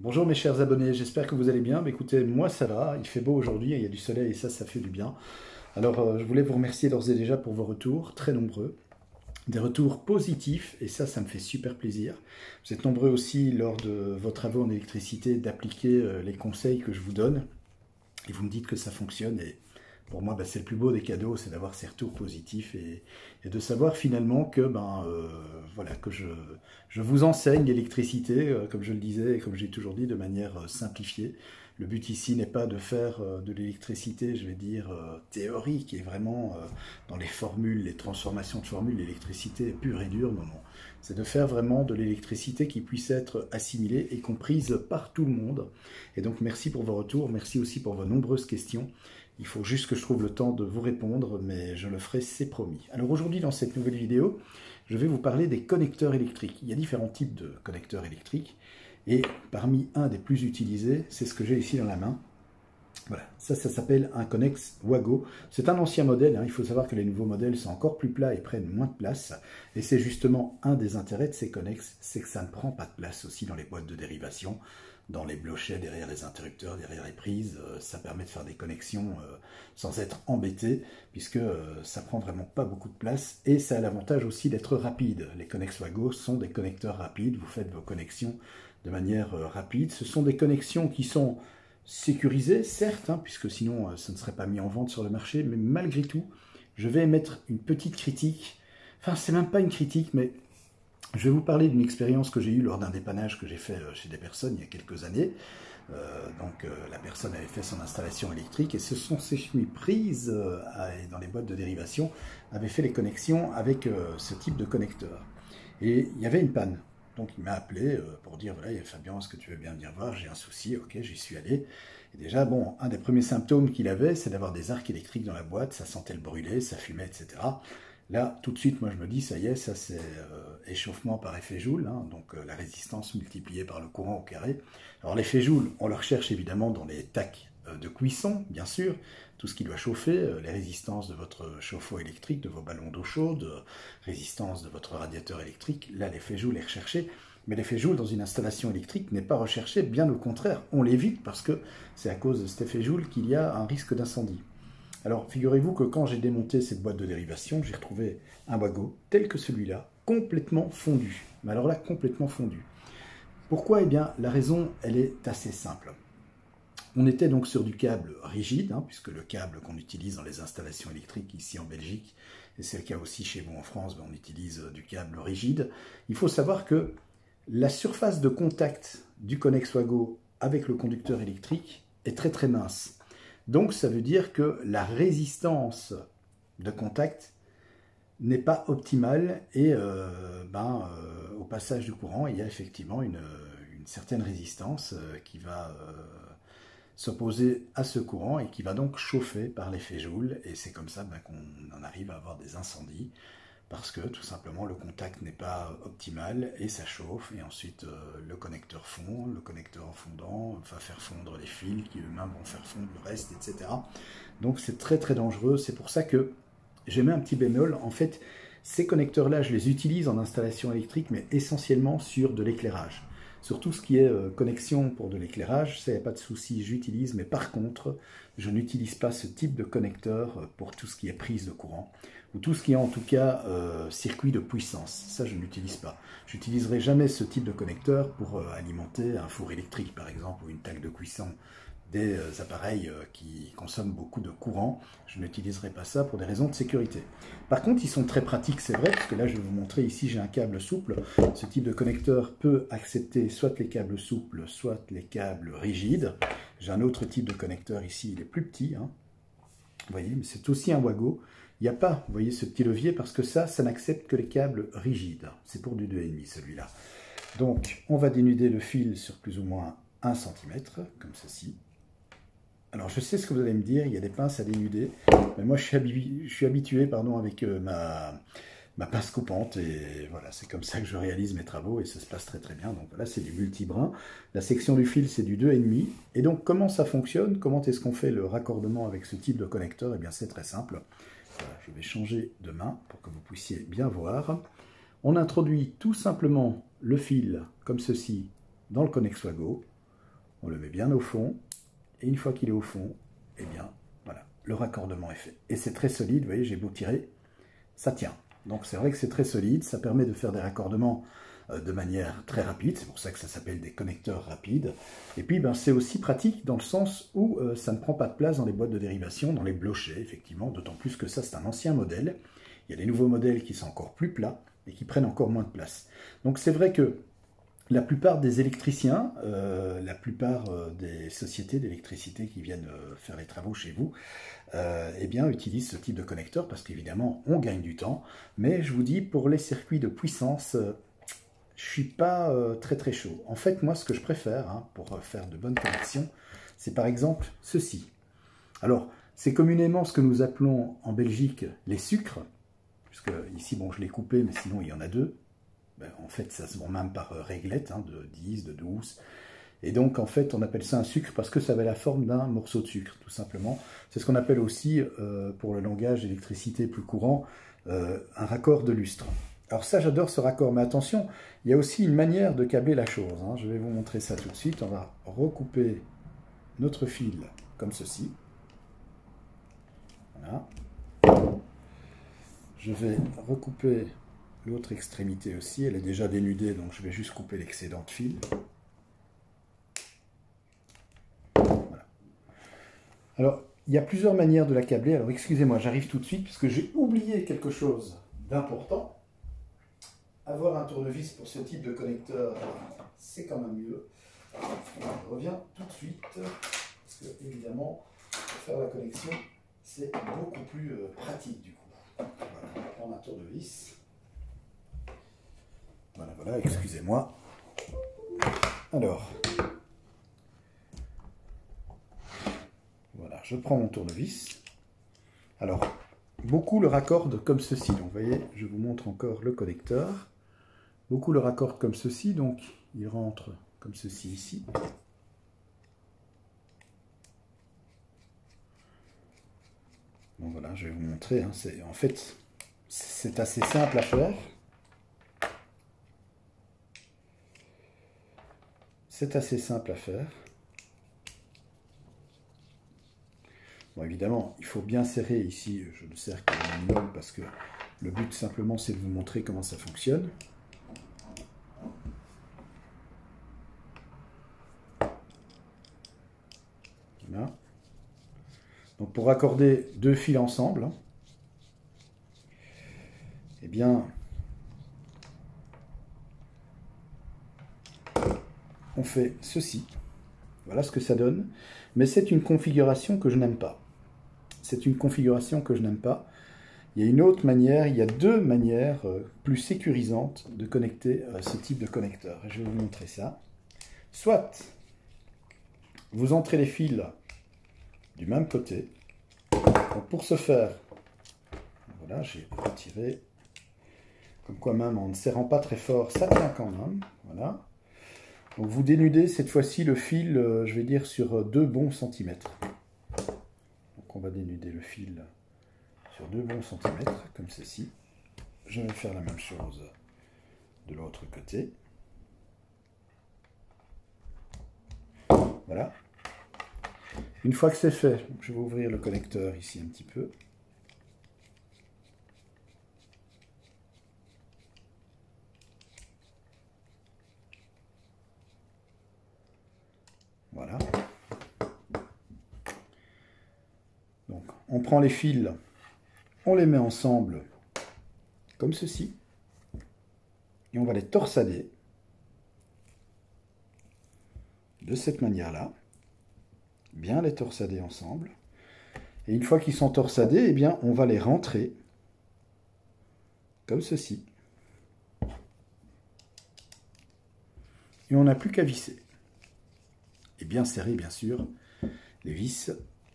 Bonjour mes chers abonnés, j'espère que vous allez bien. Écoutez, moi ça va, il fait beau aujourd'hui, il y a du soleil et ça fait du bien. Alors je voulais vous remercier d'ores et déjà pour vos retours, très nombreux. Des retours positifs et ça me fait super plaisir. Vous êtes nombreux aussi lors de vos travaux en électricité d'appliquer les conseils que je vous donne. Et vous me dites que ça fonctionne et pour moi c'est le plus beau des cadeaux, c'est d'avoir ces retours positifs et de savoir finalement que, voilà, que je vous enseigne l'électricité, comme je le disais et comme j'ai toujours dit, de manière simplifiée. Le but ici n'est pas de faire de l'électricité, je vais dire, théorique et vraiment dans les formules, les transformations de formules, l'électricité pure et dure, non, non. C'est de faire vraiment de l'électricité qui puisse être assimilée et comprise par tout le monde. Et donc merci pour vos retours, merci aussi pour vos nombreuses questions. Il faut juste que je trouve le temps de vous répondre, mais je le ferai, c'est promis. Alors aujourd'hui, dans cette nouvelle vidéo, je vais vous parler des connecteurs électriques. Il y a différents types de connecteurs électriques, et parmi un des plus utilisés, c'est ce que j'ai ici dans la main. Voilà, ça s'appelle un Connex Wago. C'est un ancien modèle, hein. Il faut savoir que les nouveaux modèles sont encore plus plats et prennent moins de place. Et c'est justement un des intérêts de ces Connex, c'est que ça ne prend pas de place aussi dans les boîtes de dérivation, dans les blochets, derrière les interrupteurs, derrière les prises. Ça permet de faire des connexions sans être embêté, puisque ça prend vraiment pas beaucoup de place. Et ça a l'avantage aussi d'être rapide. Les Connex Wago sont des connecteurs rapides, vous faites vos connexions de manière rapide. Ce sont des connexions qui sont sécurisé, certes, hein, puisque sinon ça ne serait pas mis en vente sur le marché, mais malgré tout, je vais émettre une petite critique. Enfin, c'est même pas une critique, mais je vais vous parler d'une expérience que j'ai eue lors d'un dépannage que j'ai fait chez des personnes il y a quelques années. La personne avait fait son installation électrique et ce sont ces prises dans les boîtes de dérivation avaient fait les connexions avec ce type de connecteur. Et il y avait une panne. Donc il m'a appelé pour dire, voilà, Fabien, est-ce que tu veux bien venir voir? J'ai un souci, ok, j'y suis allé. Et déjà, bon, un des premiers symptômes qu'il avait, c'est d'avoir des arcs électriques dans la boîte, ça sentait le brûler, ça fumait, etc. Là, tout de suite, moi je me dis, ça y est, ça c'est échauffement par effet Joule, hein, donc la résistance multipliée par le courant au carré. Alors l'effet Joule, on le recherche évidemment dans les tacs de cuisson, bien sûr, tout ce qui doit chauffer, les résistances de votre chauffe-eau électrique, de vos ballons d'eau chaude, résistance de votre radiateur électrique, là l'effet Joule est recherché, mais l'effet Joule dans une installation électrique n'est pas recherché, bien au contraire, on l'évite parce que c'est à cause de cet effet Joule qu'il y a un risque d'incendie. Alors figurez-vous que quand j'ai démonté cette boîte de dérivation, j'ai retrouvé un Wago tel que celui-là, complètement fondu, mais alors là complètement fondu. Pourquoi? Eh bien la raison elle est assez simple. On était donc sur du câble rigide, hein, puisque le câble qu'on utilise dans les installations électriques ici en Belgique, et c'est le cas aussi chez vous en France, on utilise du câble rigide. Il faut savoir que la surface de contact du Connex Wago avec le conducteur électrique est très très mince. Donc ça veut dire que la résistance de contact n'est pas optimale et au passage du courant, il y a effectivement une certaine résistance qui va s'opposer à ce courant et qui va donc chauffer par l'effet Joule. Et c'est comme ça qu'on en arrive à avoir des incendies parce que tout simplement le contact n'est pas optimal et ça chauffe et ensuite le connecteur fond, le connecteur en fondant va faire fondre les fils qui eux-mêmes vont faire fondre le reste, etc. Donc c'est très très dangereux. C'est pour ça que j'ai mis un petit bémol. En fait, ces connecteurs-là, je les utilise en installation électrique, mais essentiellement sur de l'éclairage. Sur tout ce qui est connexion pour de l'éclairage, ça n'y a pas de souci, j'utilise, mais par contre, je n'utilise pas ce type de connecteur pour tout ce qui est prise de courant, ou tout ce qui est en tout cas circuit de puissance. Ça, je n'utilise pas. Je n'utiliserai jamais ce type de connecteur pour alimenter un four électrique, par exemple, ou une table de cuisson, des appareils qui consomment beaucoup de courant. Je n'utiliserai pas ça pour des raisons de sécurité. Par contre, ils sont très pratiques, c'est vrai, parce que là, je vais vous montrer, ici, j'ai un câble souple. Ce type de connecteur peut accepter soit les câbles souples, soit les câbles rigides. J'ai un autre type de connecteur ici, il est plus petit, hein. Vous voyez, mais c'est aussi un Wago. Il n'y a pas, vous voyez, ce petit levier, parce que ça n'accepte que les câbles rigides. C'est pour du 2,5 celui-là. Donc, on va dénuder le fil sur plus ou moins 1 cm, comme ceci. Alors, je sais ce que vous allez me dire, il y a des pinces à dénuder, mais moi, je suis habitué avec ma pince coupante, et voilà, c'est comme ça que je réalise mes travaux, et ça se passe très très bien. Donc voilà, c'est du multi-brin. La section du fil, c'est du 2,5. Et donc, comment ça fonctionne? Comment est-ce qu'on fait le raccordement avec ce type de connecteur? Eh bien, c'est très simple. Voilà, je vais changer de main pour que vous puissiez bien voir. On introduit tout simplement le fil, comme ceci, dans le Connex Wago. On le met bien au fond. Et une fois qu'il est au fond, eh bien, voilà, le raccordement est fait. Et c'est très solide, vous voyez, j'ai beau tirer, ça tient. Donc c'est vrai que c'est très solide, ça permet de faire des raccordements de manière très rapide, c'est pour ça que ça s'appelle des connecteurs rapides. Et puis ben, c'est aussi pratique dans le sens où ça ne prend pas de place dans les boîtes de dérivation, dans les blochets, effectivement, d'autant plus que ça c'est un ancien modèle. Il y a des nouveaux modèles qui sont encore plus plats et qui prennent encore moins de place. Donc c'est vrai que la plupart des électriciens, la plupart des sociétés d'électricité qui viennent faire les travaux chez vous, eh bien, utilisent ce type de connecteur parce qu'évidemment, on gagne du temps. Mais je vous dis, pour les circuits de puissance, je ne suis pas très très chaud. En fait, moi, ce que je préfère pour faire de bonnes connexions, c'est par exemple ceci. Alors, c'est communément ce que nous appelons en Belgique les sucres, puisque ici, bon, je l'ai coupé, mais sinon, il y en a deux. Ben, en fait, ça se vend même par réglette, de 10, de 12. Et donc, en fait, on appelle ça un sucre parce que ça avait la forme d'un morceau de sucre, tout simplement. C'est ce qu'on appelle aussi, pour le langage d'électricité plus courant, un raccord de lustre. Alors ça, j'adore ce raccord, mais attention, il y a aussi une manière de câbler la chose. Je vais vous montrer ça tout de suite. On va recouper notre fil comme ceci. Voilà. Je vais recouper l'autre extrémité aussi. Elle est déjà dénudée, donc je vais juste couper l'excédent de fil. Voilà. Alors, il y a plusieurs manières de la câbler. Alors, excusez-moi, j'arrive tout de suite, parce que j'ai oublié quelque chose d'important. Avoir un tournevis pour ce type de connecteur, c'est quand même mieux. On revient tout de suite, parce que évidemment, pour faire la connexion, c'est beaucoup plus pratique du coup. Voilà, on va prendre un tournevis. Voilà, voilà, excusez-moi. Alors, voilà, je prends mon tournevis. Alors, beaucoup le raccordent comme ceci. Donc, vous voyez, je vous montre encore le connecteur. Beaucoup le raccordent comme ceci, donc il rentre comme ceci ici. Bon voilà, je vais vous montrer. En fait, c'est assez simple à faire. C'est assez simple à faire. Bon, évidemment, il faut bien serrer ici. Je ne serre qu'au minimum parce que le but simplement c'est de vous montrer comment ça fonctionne. Voilà. Donc pour raccorder deux fils ensemble, eh bien, on fait ceci. Voilà ce que ça donne. Mais c'est une configuration que je n'aime pas. C'est une configuration que je n'aime pas. Il y a une autre manière, il y a deux manières plus sécurisantes de connecter ce type de connecteur. Je vais vous montrer ça. Soit vous entrez les fils du même côté. Donc pour ce faire, voilà, j'ai retiré. Comme quoi même, en ne serrant pas très fort, ça tient quand même. Voilà. Donc vous dénudez cette fois-ci le fil, je vais dire, sur 2 bons centimètres. Donc on va dénuder le fil sur 2 bons centimètres, comme ceci. Je vais faire la même chose de l'autre côté. Voilà. Une fois que c'est fait, je vais ouvrir le connecteur ici un petit peu. Voilà. Donc, on prend les fils, on les met ensemble comme ceci, et on va les torsader de cette manière-là, bien les torsader ensemble. Et une fois qu'ils sont torsadés, eh bien, on va les rentrer comme ceci. Et on n'a plus qu'à visser. Et bien serrer, bien sûr, les vis,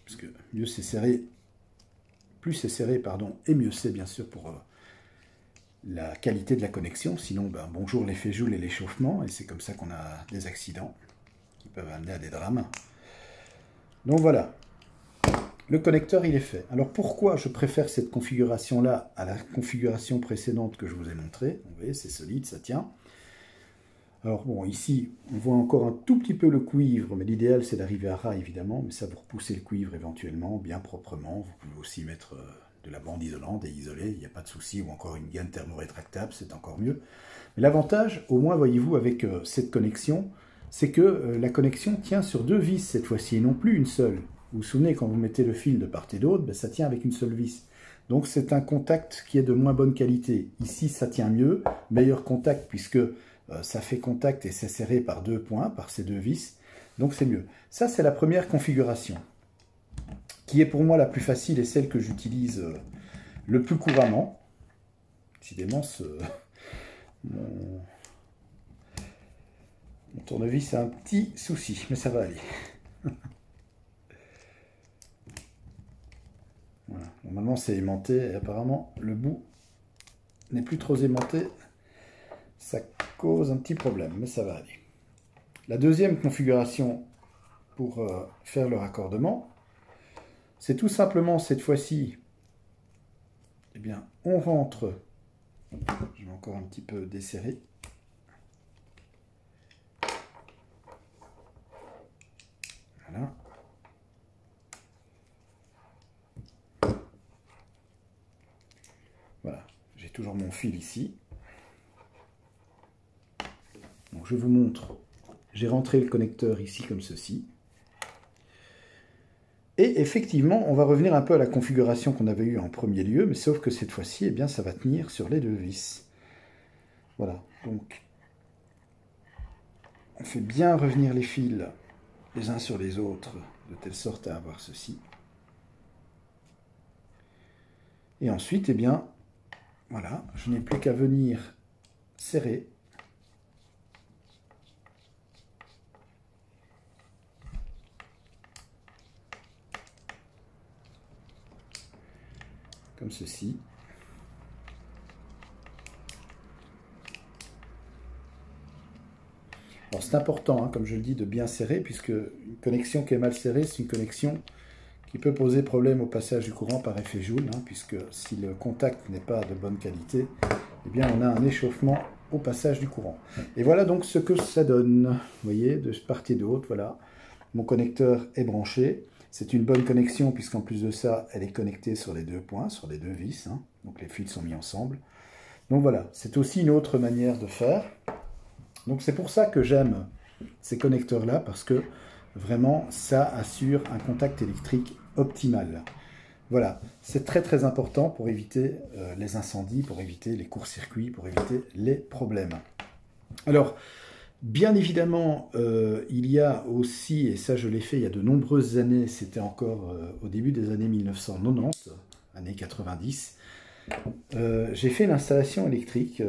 parce que mieux c'est serré, plus c'est serré, pardon, et mieux c'est, bien sûr, pour la qualité de la connexion. Sinon, ben, bonjour l'effet Joule et l'échauffement, et c'est comme ça qu'on a des accidents qui peuvent amener à des drames. Donc voilà, le connecteur il est fait. Alors pourquoi je préfère cette configuration-là à la configuration précédente que je vous ai montrée? Vous voyez, c'est solide, ça tient. Alors bon, ici, on voit encore un tout petit peu le cuivre, mais l'idéal c'est d'arriver à ras évidemment, mais ça vous repoussez le cuivre éventuellement, bien proprement. Vous pouvez aussi mettre de la bande isolante et isoler, il n'y a pas de souci, ou encore une gaine thermorétractable, c'est encore mieux. Mais l'avantage, au moins voyez-vous avec cette connexion, c'est que la connexion tient sur 2 vis cette fois-ci, et non plus une seule. Vous vous souvenez, quand vous mettez le fil de part et d'autre, ben, ça tient avec une seule vis. Donc c'est un contact qui est de moins bonne qualité. Ici, ça tient mieux, meilleur contact puisque ça fait contact et c'est serré par 2 points, par ces 2 vis. Donc c'est mieux. Ça, c'est la première configuration, qui est pour moi la plus facile et celle que j'utilise le plus couramment. Décidément, mon tournevis a un petit souci, mais ça va aller. Voilà. Normalement, c'est aimanté et apparemment, le bout n'est plus trop aimanté. Ça cause un petit problème, mais ça va aller. La deuxième configuration pour faire le raccordement, c'est tout simplement cette fois-ci, eh bien, on rentre, je vais encore un petit peu desserrer, voilà. Voilà, j'ai toujours mon fil ici. Donc je vous montre, j'ai rentré le connecteur ici comme ceci. Et effectivement, on va revenir un peu à la configuration qu'on avait eue en premier lieu, mais sauf que cette fois-ci, eh bien, ça va tenir sur les 2 vis. Voilà, donc on fait bien revenir les fils les uns sur les autres, de telle sorte à avoir ceci. Et ensuite, eh bien, voilà, je n'ai plus qu'à venir serrer. Comme ceci. Alors c'est important, hein, comme je le dis, de bien serrer, puisque une connexion qui est mal serrée, c'est une connexion qui peut poser problème au passage du courant par effet Joule, hein, puisque si le contact n'est pas de bonne qualité, eh bien on a un échauffement au passage du courant. Et voilà donc ce que ça donne. Vous voyez, de part et d'autre, voilà. Mon connecteur est branché. C'est une bonne connexion, puisqu'en plus de ça, elle est connectée sur les 2 points, sur les 2 vis. Hein, donc les fils sont mis ensemble. Donc voilà, c'est aussi une autre manière de faire. Donc c'est pour ça que j'aime ces connecteurs-là, parce que vraiment, ça assure un contact électrique optimal. Voilà, c'est très très important pour éviter les incendies, pour éviter les courts-circuits, pour éviter les problèmes. Alors, bien évidemment, il y a aussi, et ça je l'ai fait il y a de nombreuses années, c'était encore au début des années 1990, années 90, j'ai fait l'installation électrique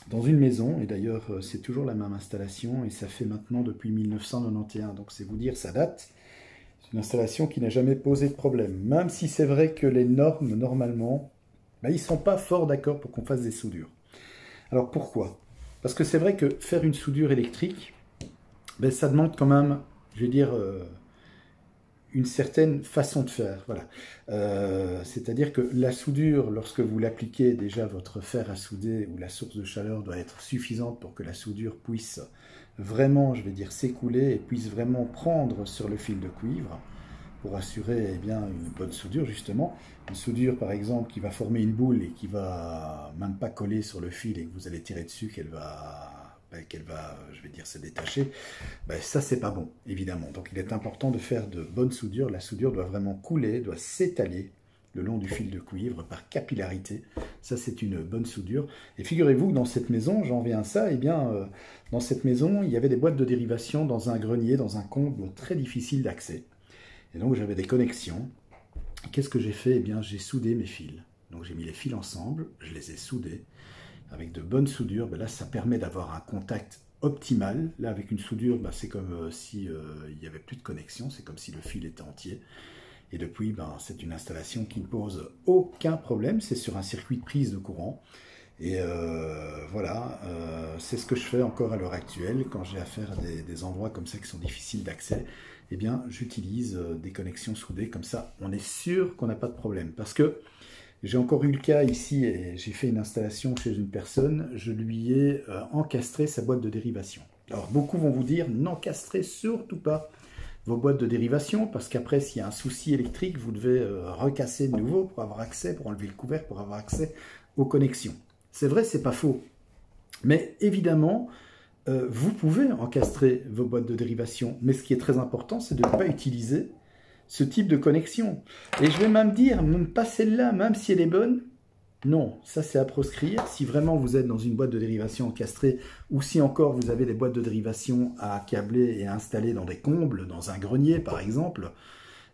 dans une maison, et d'ailleurs c'est toujours la même installation, et ça fait maintenant depuis 1991, donc c'est vous dire, ça date. C'est une installation qui n'a jamais posé de problème, même si c'est vrai que les normes, normalement, ben, ils ne sont pas fort d'accord pour qu'on fasse des soudures. Alors pourquoi ? Parce que c'est vrai que faire une soudure électrique, ben, ça demande quand même, je vais dire, une certaine façon de faire. Voilà. C'est-à-dire que la soudure, lorsque vous l'appliquez, déjà votre fer à souder ou la source de chaleur doit être suffisante pour que la soudure puisse vraiment, je vais dire, s'écouler et puisse vraiment prendre sur le fil de cuivre pour assurer eh bien, une bonne soudure, justement. Une soudure, par exemple, qui va former une boule et qui va même pas coller sur le fil et que vous allez tirer dessus, qu'elle va, je vais dire, se détacher, ben, ça, c'est pas bon, évidemment. Donc, il est important de faire de bonnes soudures. La soudure doit vraiment couler, doit s'étaler le long du fil de cuivre par capillarité. Ça, c'est une bonne soudure. Et figurez-vous que dans cette maison, j'en viens à ça, eh bien, dans cette maison, il y avait des boîtes de dérivation dans un grenier, dans un comble très difficile d'accès. Et donc, j'avais des connexions. Qu'est-ce que j'ai fait? Eh bien, j'ai soudé mes fils. Donc, j'ai mis les fils ensemble, je les ai soudés. Avec de bonnes soudures, ben là, ça permet d'avoir un contact optimal. Là, avec une soudure, ben, c'est comme si il n'y avait plus de connexion, c'est comme si le fil était entier. Et depuis, ben, c'est une installation qui ne pose aucun problème. C'est sur un circuit de prise de courant. Et voilà, c'est ce que je fais encore à l'heure actuelle. Quand j'ai affaire à des endroits comme ça qui sont difficiles d'accès, eh bien, j'utilise des connexions soudées. Comme ça, on est sûr qu'on n'a pas de problème. Parce que J'ai encore eu le cas ici, et j'ai fait une installation chez une personne, je lui ai encastré sa boîte de dérivation. Alors beaucoup vont vous dire, n'encastrez surtout pas vos boîtes de dérivation, parce qu'après, s'il y a un souci électrique, vous devez recasser de nouveau pour avoir accès, pour enlever le couvercle, pour avoir accès aux connexions. C'est vrai, c'est pas faux. Mais évidemment, vous pouvez encastrer vos boîtes de dérivation, mais ce qui est très important, c'est de ne pas utiliser ce type de connexion. Et je vais même dire, même pas celle-là, même si elle est bonne, non, ça c'est à proscrire. Si vraiment vous êtes dans une boîte de dérivation encastrée, ou si encore vous avez des boîtes de dérivation à câbler et à installer dans des combles, dans un grenier par exemple,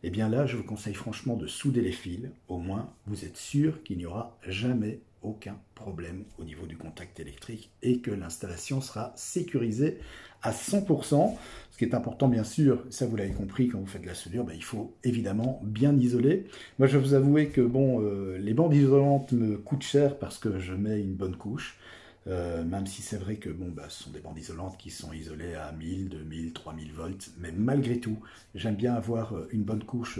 eh bien là, je vous conseille franchement de souder les fils. Au moins, vous êtes sûr qu'il n'y aura jamais aucun problème au niveau du contact électrique et que l'installation sera sécurisée à 100%. Ce qui est important, bien sûr, ça vous l'avez compris, quand vous faites de la soudure, ben, il faut évidemment bien isoler. Moi, je vais vous avouer que bon, les bandes isolantes me coûtent cher parce que je mets une bonne couche. Même si c'est vrai que bon, bah, ce sont des bandes isolantes qui sont isolées à 1000, 2000, 3000 volts, mais malgré tout, j'aime bien avoir une bonne couche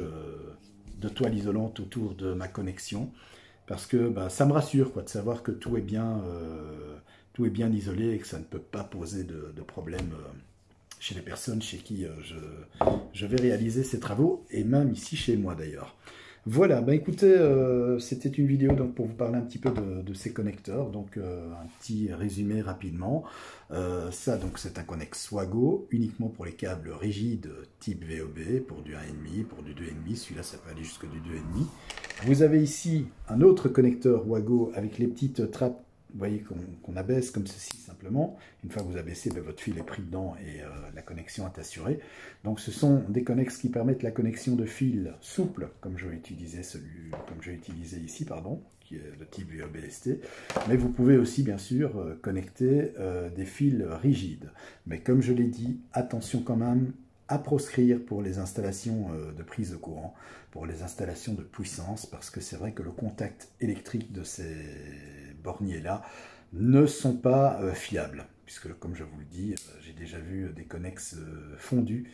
de toile isolante autour de ma connexion, parce que bah, ça me rassure quoi, de savoir que tout est bien isolé et que ça ne peut pas poser de problème chez les personnes chez qui je vais réaliser ces travaux, et même ici chez moi d'ailleurs. Voilà, bah écoutez, c'était une vidéo donc, pour vous parler un petit peu de ces connecteurs, donc un petit résumé rapidement. Ça, donc c'est un connex Wago, uniquement pour les câbles rigides type VOB, pour du 1,5, pour du 2,5, celui-là ça peut aller jusque du 2,5. Vous avez ici un autre connecteur Wago avec les petites trappes, vous voyez, qu'on abaisse comme ceci simplement. Une fois que vous abaissez, ben, votre fil est pris dedans et la connexion est assurée. Donc ce sont des connexes qui permettent la connexion de fils souples, comme je vais utiliser ici, pardon, qui est de type VOB-ST. Mais vous pouvez aussi, bien sûr, connecter des fils rigides. Mais comme je l'ai dit, attention quand même à proscrire pour les installations de prise de courant, pour les installations de puissance, parce que c'est vrai que le contact électrique de ces borniers-là ne sont pas fiables, puisque comme je vous le dis, j'ai déjà vu des connexes fondus,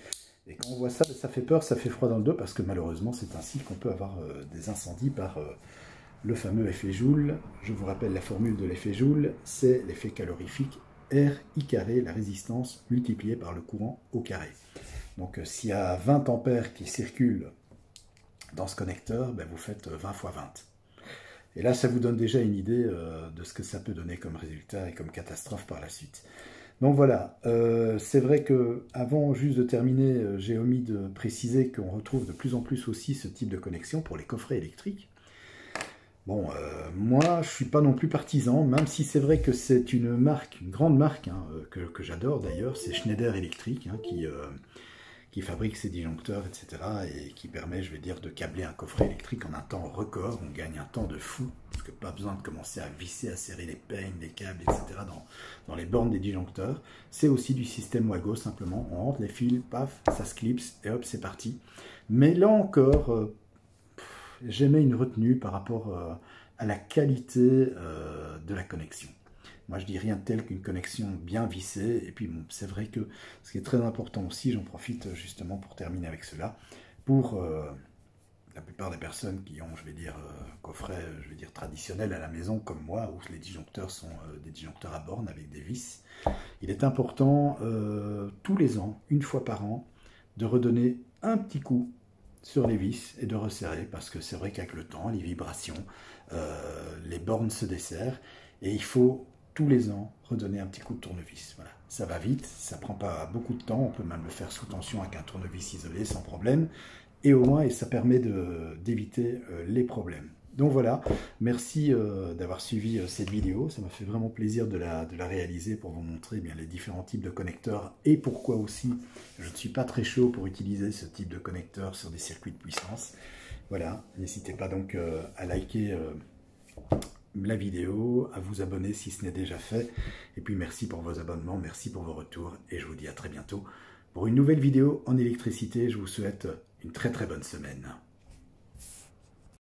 et quand on voit ça, ça fait peur, ça fait froid dans le dos, parce que malheureusement c'est ainsi qu'on peut avoir des incendies par le fameux effet Joule. Je vous rappelle la formule de l'effet Joule, c'est l'effet calorifique RI carré, la résistance multipliée par le courant au carré. Donc s'il y a 20 ampères qui circulent dans ce connecteur, ben, vous faites 20 x 20. Et là, ça vous donne déjà une idée de ce que ça peut donner comme résultat et comme catastrophe par la suite. Donc voilà, c'est vrai que avant juste de terminer, j'ai omis de préciser qu'on retrouve de plus en plus aussi ce type de connexion pour les coffrets électriques. Bon, moi, je suis pas non plus partisan, même si c'est vrai que c'est une marque, une grande marque, hein, que j'adore d'ailleurs, c'est Schneider Electric, hein, qui fabrique ces disjoncteurs, etc. et qui permet, je vais dire, de câbler un coffret électrique en un temps record. On gagne un temps de fou, parce que pas besoin de commencer à visser, à serrer les peignes, les câbles, etc. dans les bornes des disjoncteurs. C'est aussi du système Wago, simplement. On rentre les fils, paf, ça se clipse, et hop, c'est parti. Mais là encore, j'émets une retenue par rapport à la qualité de la connexion. Moi, je dis rien de tel qu'une connexion bien vissée. Et puis, bon, c'est vrai que ce qui est très important aussi, j'en profite justement pour terminer avec cela, pour la plupart des personnes qui ont, je vais dire, coffret, je vais dire, traditionnel à la maison, comme moi, où les disjoncteurs sont des disjoncteurs à borne avec des vis, il est important, tous les ans, une fois par an, de redonner un petit coup sur les vis et de resserrer, parce que c'est vrai qu'avec le temps, les vibrations, les bornes se desserrent, et il faut tous les ans redonner un petit coup de tournevis. Voilà. Ça va vite, ça prend pas beaucoup de temps, on peut même le faire sous tension avec un tournevis isolé sans problème, et au moins, et ça permet d'éviter les problèmes. Donc voilà, merci d'avoir suivi cette vidéo, ça m'a fait vraiment plaisir de la réaliser pour vous montrer bien, les différents types de connecteurs, et pourquoi aussi je ne suis pas très chaud pour utiliser ce type de connecteur sur des circuits de puissance. Voilà, n'hésitez pas donc à liker la vidéo, à vous abonner si ce n'est déjà fait, et puis merci pour vos abonnements, merci pour vos retours, et je vous dis à très bientôt pour une nouvelle vidéo en électricité. Je vous souhaite une très très bonne semaine.